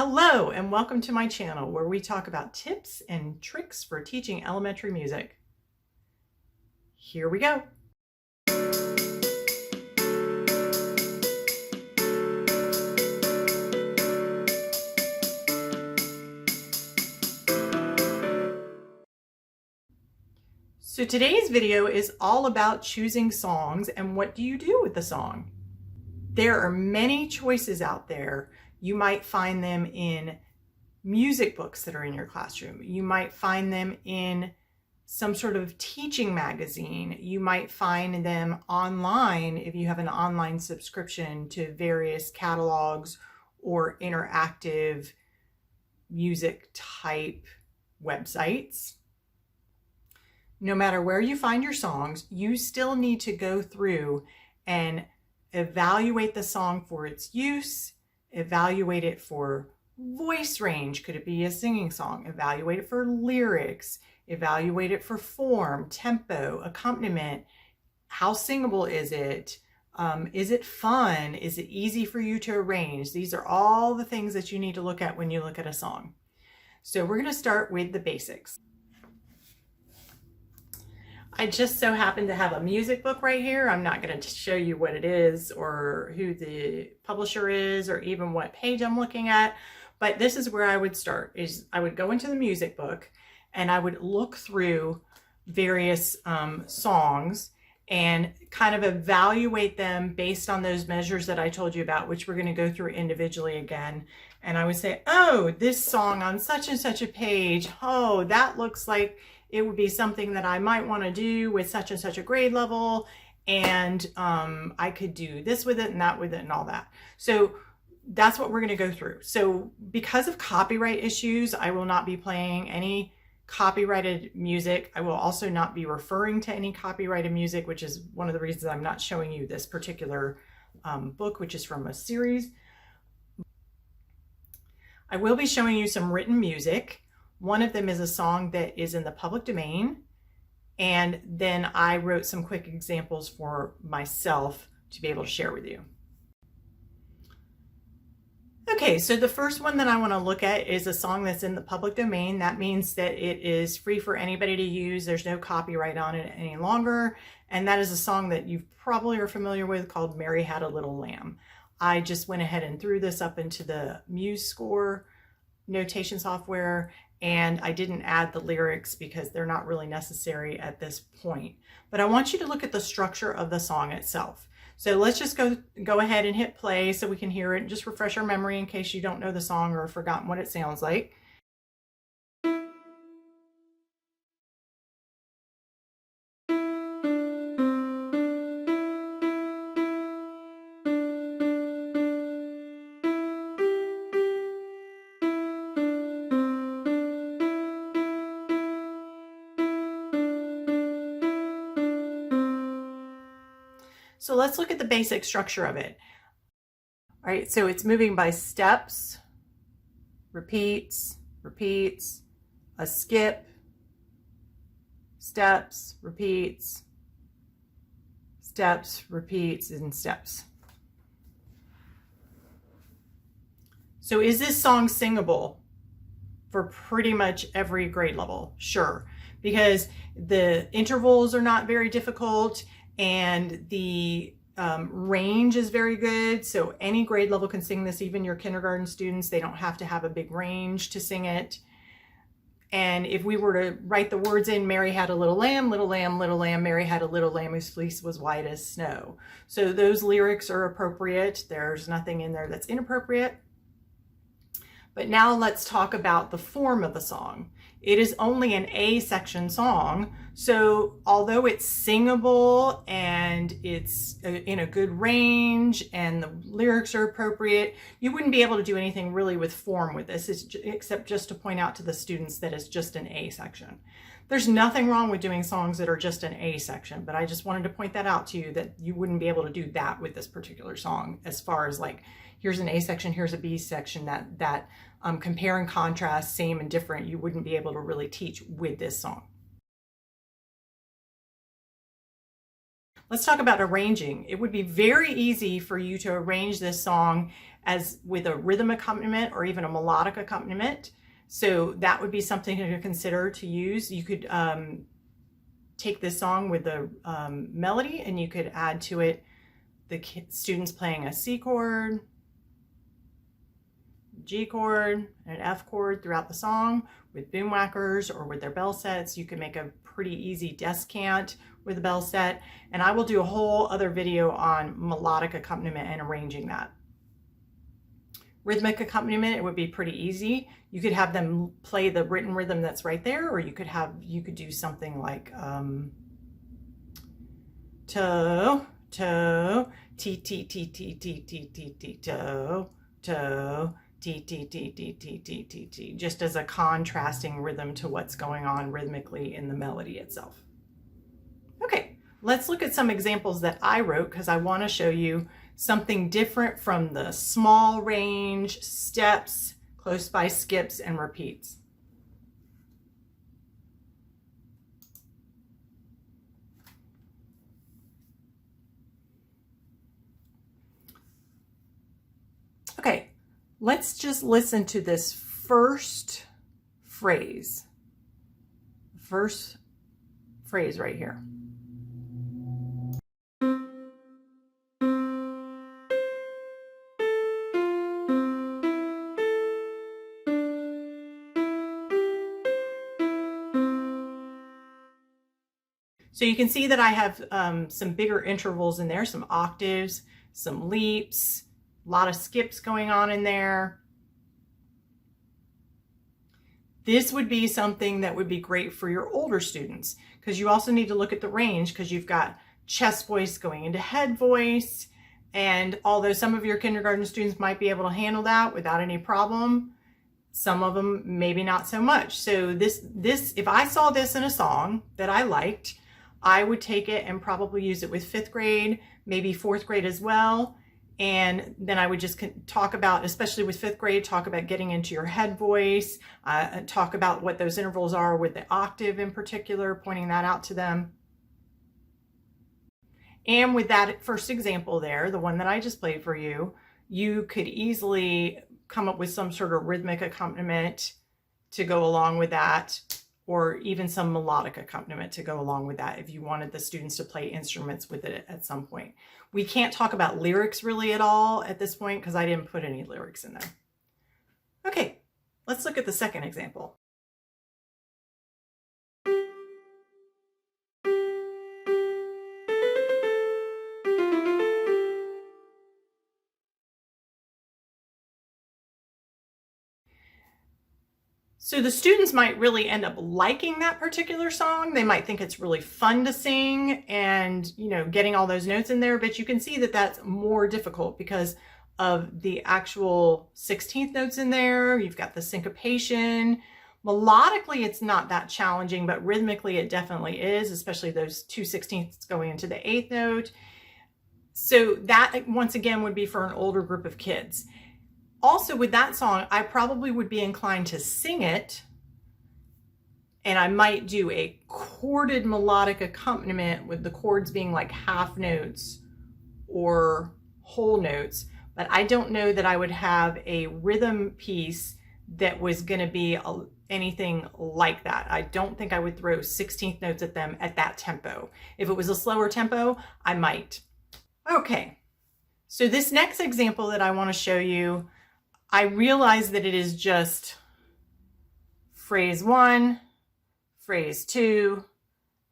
Hello and welcome to my channel where we talk about tips and tricks for teaching elementary music. Here we go. So today's video is all about choosing songs and what do you do with the song. There are many choices out there. You might find them in music books that are in your classroom. You might find them in some sort of teaching magazine. You might find them online if you have an online subscription to various catalogs or interactive music type websites. No matter where you find your songs, you still need to go through and evaluate the song for its use, evaluate it for voice range. Could it be a singing song? Evaluate it for lyrics, evaluate it for form, tempo, accompaniment. How singable is it? Is it fun? Is it easy for you to arrange? These are all the things that you need to look at when you look at a song. So we're going to start with the basics. I just so happen to have a music book right here. I'm not going to show you what it is or who the publisher is or even what page I'm looking at, but this is where I would start. Is I would go into the music book and I would look through various songs and kind of evaluate them based on those measures that I told you about, which we're going to go through individually again. And I would say, oh, this song on such and such a page, oh, that looks like it would be something that I might want to do with such and such a grade level. And I could do this with it and that with it and all that. So that's what we're going to go through. So because of copyright issues, I will not be playing any copyrighted music. I will also not be referring to any copyrighted music, which is one of the reasons I'm not showing you this particular book, which is from a series. I will be showing you some written music. One of them is a song that is in the public domain. And then I wrote some quick examples for myself to be able to share with you. Okay, so the first one that I want to look at is a song that's in the public domain. That means that it is free for anybody to use. There's no copyright on it any longer. And that is a song that you probably are familiar with called Mary Had a Little Lamb. I just went ahead and threw this up into the MuseScore notation software, and I didn't add the lyrics because they're not really necessary at this point. But I want you to look at the structure of the song itself. So let's just go ahead and hit play so we can hear it and just refresh our memory in case you don't know the song or have forgotten what it sounds like. So let's look at the basic structure of it. All right, so it's moving by steps, repeats, repeats, a skip, steps, repeats, steps, repeats, and steps. So is this song singable for pretty much every grade level? Sure, because the intervals are not very difficult and the range is very good. So any grade level can sing this, even your kindergarten students. They don't have to have a big range to sing it. And if we were to write the words in, Mary had a little lamb, little lamb, little lamb, Mary had a little lamb whose fleece was white as snow. So those lyrics are appropriate. There's nothing in there that's inappropriate. But now let's talk about the form of the song. It is only an A section song, so although it's singable and it's in a good range and the lyrics are appropriate, you wouldn't be able to do anything really with form with this, except just to point out to the students that it's just an A section. There's nothing wrong with doing songs that are just an A section, but I just wanted to point that out to you that you wouldn't be able to do that with this particular song, as far as like, here's an A section, here's a B section, that compare and contrast, same and different, you wouldn't be able to really teach with this song. Let's talk about arranging. It would be very easy for you to arrange this song as with a rhythm accompaniment or even a melodic accompaniment. So that would be something to consider to use. You could take this song with the melody and you could add to it the students playing a C chord, G chord, and an F chord throughout the song with boom whackers or with their bell sets. You can make a pretty easy descant with a bell set. And I will do a whole other video on melodic accompaniment and arranging that. Rhythmic accompaniment, it would be pretty easy. You could have them play the written rhythm that's right there, or you could do something like toe, toe, t t t t t t t t toe, toe, t t t t t t t t, just as a contrasting rhythm to what's going on rhythmically in the melody itself. Okay, let's look at some examples that I wrote because I want to show you something different from the small range, steps, close by skips, and repeats. Okay, let's just listen to this first phrase. First phrase right here. So you can see that I have some bigger intervals in there, some octaves, some leaps, a lot of skips going on in there. This would be something that would be great for your older students because you also need to look at the range because you've got chest voice going into head voice. And although some of your kindergarten students might be able to handle that without any problem, some of them maybe not so much. So this if I saw this in a song that I liked, I would take it and probably use it with 5th grade, maybe 4th grade as well. And then I would just talk about, especially with 5th grade, talk about getting into your head voice, talk about what those intervals are with the octave in particular, pointing that out to them. And with that first example there, the one that I just played for you, you could easily come up with some sort of rhythmic accompaniment to go along with that, or even some melodic accompaniment to go along with that if you wanted the students to play instruments with it at some point. We can't talk about lyrics really at all at this point because I didn't put any lyrics in there. Okay, let's look at the second example. So the students might really end up liking that particular song. They might think it's really fun to sing and, you know, getting all those notes in there, but you can see that that's more difficult because of the actual 16th notes in there. You've got the syncopation. Melodically, it's not that challenging, but rhythmically it definitely is, especially those 2 16ths going into the 8th note. So that, once again, would be for an older group of kids. Also with that song, I probably would be inclined to sing it, and I might do a chorded melodic accompaniment with the chords being like half notes or whole notes, but I don't know that I would have a rhythm piece that was going to be anything like that. I don't think I would throw 16th notes at them at that tempo. If it was a slower tempo, I might. Okay, so this next example that I want to show you, I realize that it is just phrase 1, phrase 2,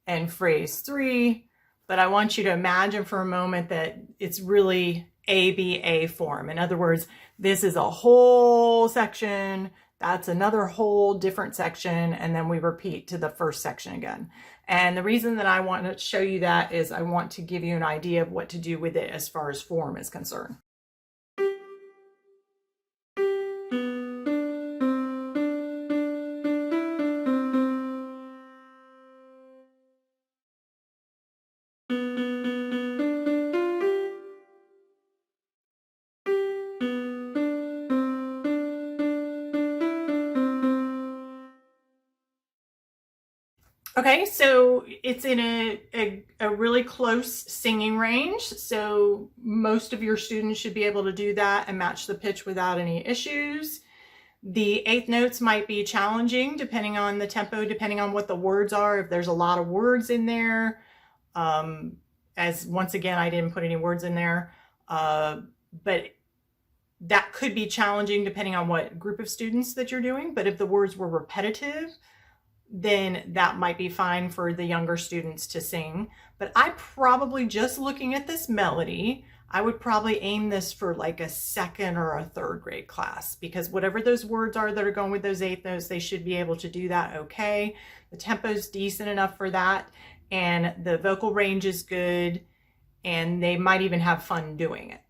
and phrase 3, but I want you to imagine for a moment that it's really ABA form. In other words, this is a whole section, that's another whole different section, and then we repeat to the first section again. And the reason that I want to show you that is I want to give you an idea of what to do with it as far as form is concerned. Okay, so it's in a really close singing range. So most of your students should be able to do that and match the pitch without any issues. The eighth notes might be challenging depending on the tempo, depending on what the words are. If there's a lot of words in there, as once again, I didn't put any words in there, but that could be challenging depending on what group of students that you're doing. But if the words were repetitive, then that might be fine for the younger students to sing. But I probably, just looking at this melody, I would probably aim this for like a second or a third grade class, because whatever those words are that are going with those eighth notes, they should be able to do that okay. The tempo's decent enough for that, and the vocal range is good, and they might even have fun doing it.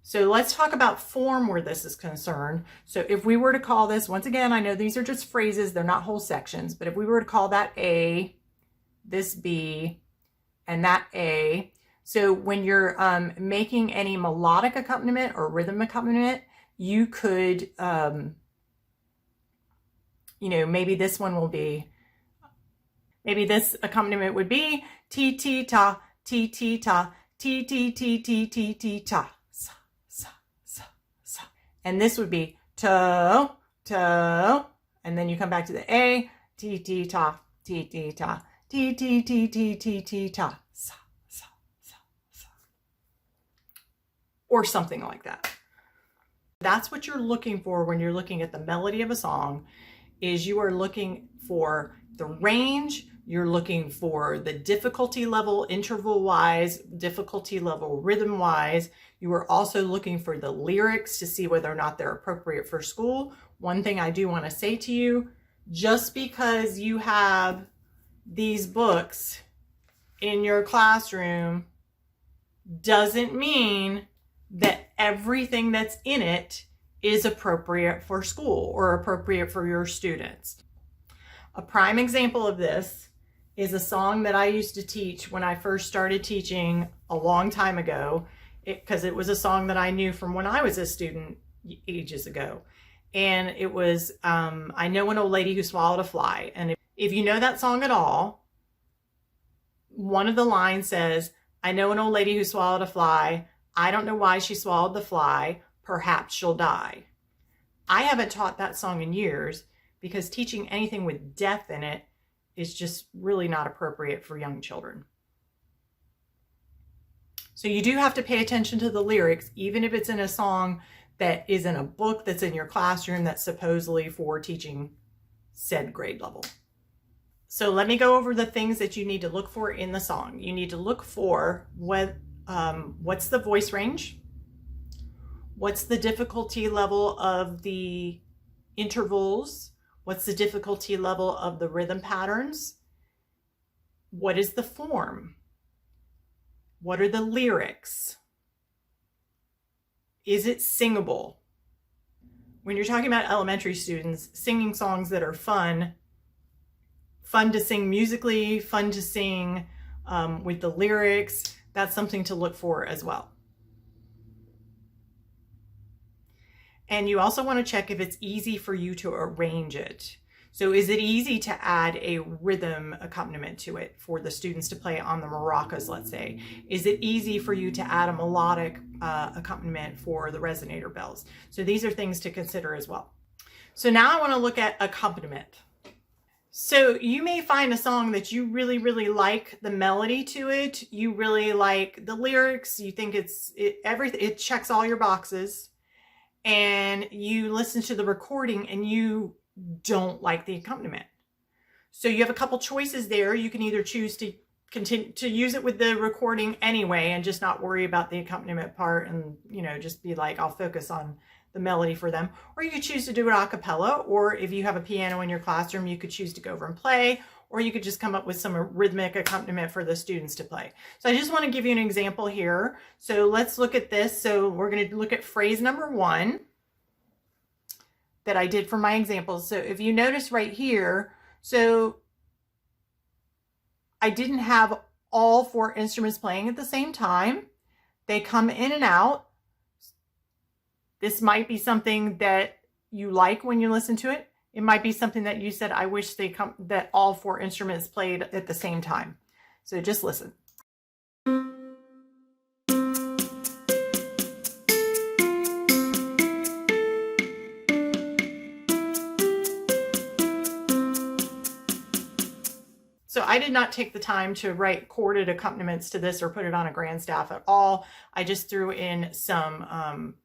So let's talk about form where this is concerned. So if we were to call this, once again, I know these are just phrases, they're not whole sections, but if we were to call that A, this B, and that A, so when you're making any melodic accompaniment or rhythm accompaniment, you could, maybe this one will be, maybe this accompaniment would be ti ti ta, ti ti ta, ti ti ti ti ti ti ta. And this would be to, and then you come back to the A, ti ti ta, ti ti ta, ti ti ti ti ti ti ta, sa, sa, sa, sa, or something like that. That's what you're looking for when you're looking at the melody of a song, is you are looking for the range, you're looking for the difficulty level interval-wise, difficulty level rhythm-wise. You are also looking for the lyrics to see whether or not they're appropriate for school. One thing I do want to say to you, just because you have these books in your classroom doesn't mean that everything that's in it is appropriate for school or appropriate for your students. A prime example of this is a song that I used to teach when I first started teaching a long time ago, because it was a song that I knew from when I was a student ages ago. And it was, I Know an Old Lady Who Swallowed a Fly. And if you know that song at all, one of the lines says, I know an old lady who swallowed a fly. I don't know why she swallowed the fly. Perhaps she'll die. I haven't taught that song in years, because teaching anything with death in it is just really not appropriate for young children. So you do have to pay attention to the lyrics, even if it's in a song that is in a book that's in your classroom that's supposedly for teaching said grade level. So let me go over the things that you need to look for in the song. You need to look for what's the voice range, what's the difficulty level of the intervals, what's the difficulty level of the rhythm patterns, what is the form, what are the lyrics, is it singable? When you're talking about elementary students, singing songs that are fun to sing musically, fun to sing with the lyrics, that's something to look for as well. And you also want to check if it's easy for you to arrange it. So is it easy to add a rhythm accompaniment to it for the students to play on the maracas, let's say? Is it easy for you to add a melodic accompaniment for the resonator bells? So these are things to consider as well. So now I want to look at accompaniment. So you may find a song that you really, really like the melody to it. You really like the lyrics. You think it checks all your boxes. And you listen to the recording and you don't like the accompaniment. So you have a couple choices there. You can either choose to continue to use it with the recording anyway and just not worry about the accompaniment part and, just be like, I'll focus on the melody for them. Or you could choose to do it a cappella, or if you have a piano in your classroom, you could choose to go over and play, or you could just come up with some rhythmic accompaniment for the students to play. So I just want to give you an example here. So let's look at this. So we're going to look at phrase number 1 that I did for my example. So if you notice right here, so I didn't have all 4 instruments playing at the same time. They come in and out. This might be something that you like when you listen to it. It might be something that you said, I wish that all 4 instruments played at the same time. So just listen. So I did not take the time to write chorded accompaniments to this or put it on a grand staff at all. I just threw in some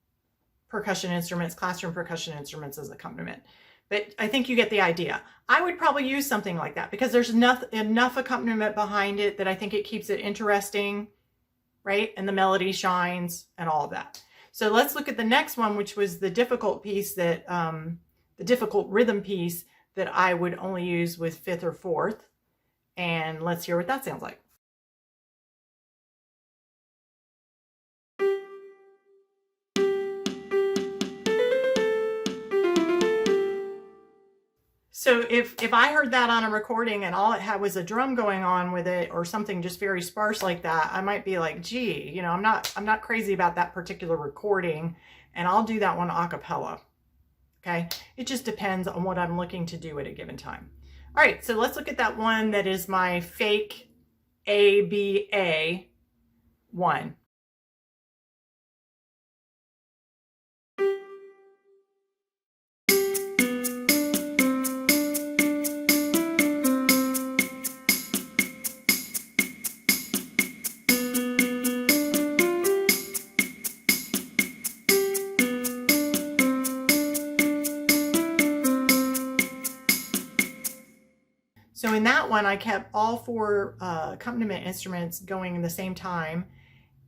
percussion instruments, classroom percussion instruments as accompaniment. But I think you get the idea. I would probably use something like that because there's enough accompaniment behind it that I think it keeps it interesting, right? And the melody shines and all of that. So let's look at the next one, which was the difficult piece that, the difficult rhythm piece that I would only use with 5th or 4th. And let's hear what that sounds like. So if I heard that on a recording and all it had was a drum going on with it or something just very sparse like that, I might be like, gee, you know, I'm not crazy about that particular recording, and I'll do that one a cappella. Okay, it just depends on what I'm looking to do at a given time. All right, so let's look at that one that is my fake ABA one. So in that one, I kept all 4 accompaniment instruments going in the same time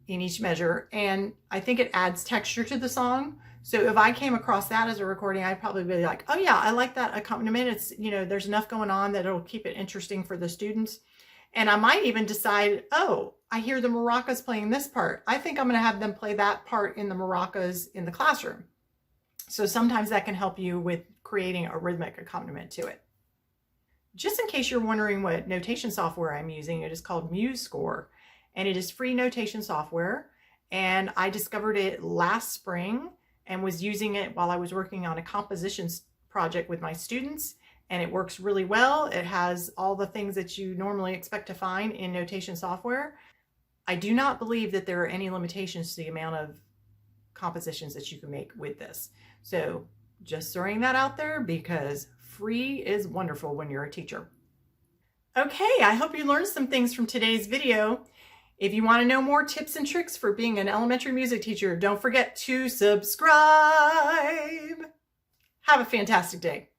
in each measure, and I think it adds texture to the song. So if I came across that as a recording, I'd probably be like, oh yeah, I like that accompaniment. It's, you know, there's enough going on that it'll keep it interesting for the students. And I might even decide, oh, I hear the maracas playing this part. I think I'm going to have them play that part in the maracas in the classroom. So sometimes that can help you with creating a rhythmic accompaniment to it. Just in case you're wondering what notation software I'm using, it is called MuseScore, and it is free notation software. And I discovered it last spring and was using it while I was working on a composition project with my students. And it works really well. It has all the things that you normally expect to find in notation software. I do not believe that there are any limitations to the amount of compositions that you can make with this. So just throwing that out there because free is wonderful when you're a teacher. Okay, I hope you learned some things from today's video. If you want to know more tips and tricks for being an elementary music teacher, don't forget to subscribe. Have a fantastic day.